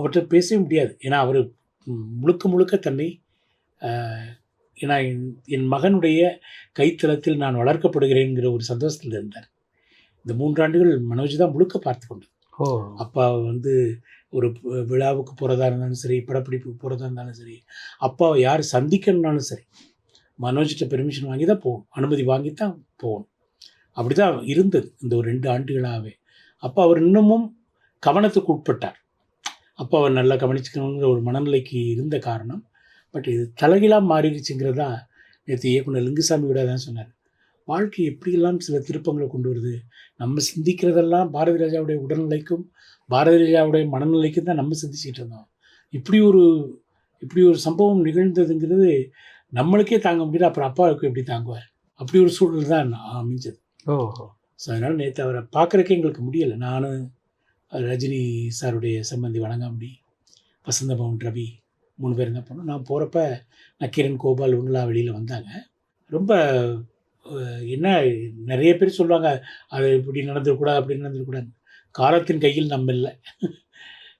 அவர்கிட்ட பேசவே முடியாது. ஏன்னா அவர் முழுக்க முழுக்க தன்னை ஏன்னா என் மகனுடைய கைத்தளத்தில் நான் வளர்க்கப்படுகிறேங்கிற ஒரு சந்தோஷத்தில் இருந்தார். இந்த 3 ஆண்டுகள் மனோஜ் தான் முழுக்க பார்த்து கொண்டது. அப்பா வந்து ஒரு விழாவுக்கு போகிறதா இருந்தாலும் சரி, படப்பிடிப்புக்கு போகிறதா இருந்தாலும் சரி, அப்பாவை யார் சந்திக்கணும்னாலும் சரி, மனோஜ்கிட்ட பெர்மிஷன் வாங்கி தான் போகணும், அனுமதி வாங்கி தான் போகணும். அப்படி தான் இருந்தது இந்த ஒரு 2 ஆண்டுகளாகவே. அப்போ அவர் இன்னமும் கவனத்துக்கு உட்பட்டார். அப்போ அவர் நல்லா கவனிச்சுக்கணுங்கிற ஒரு மனநிலைக்கு இருந்த காரணம். பட் இது தலைகீழாக மாறிடுச்சுங்கிறது தான் நேற்று இயக்குனர் லிங்குசாமி விட தான் சொன்னார். வாழ்க்கை எப்படியெல்லாம் சில திருப்பங்களை கொண்டு வருது. நம்ம சிந்திக்கிறதெல்லாம் பாரதி ராஜாவுடைய உடல்நிலைக்கும் பாரதி ராஜாவுடைய மனநிலைக்கும் தான் நம்ம சிந்திச்சுக்கிட்டு இருந்தோம். இப்படி ஒரு சம்பவம் நிகழ்ந்ததுங்கிறது நம்மளுக்கே தாங்க முடியல, அப்புறம் அப்பாவுக்கு எப்படி தாங்குவார்? அப்படி ஒரு சூழல் தான் அமைஞ்சது. ஸோ அதனால் நேற்று அவரை பார்க்குறக்கே எங்களுக்கு முடியலை. நானும் ரஜினி சாருடைய சம்பந்தி வணங்காமுடி, வசந்தபவன் ரவி 3 பேர் தான் போனோம். நான் போகிறப்ப நக்கீரன், கோபால் இவங்களாம் வெளியில் வந்தாங்க. ரொம்ப என்ன நிறைய பேர் சொல்லுவாங்க, அது இப்படி நடந்துடக்கூடாது, அப்படி நடந்துடக்கூடாது. காலத்தின் கையில் நம்ம இல்லை.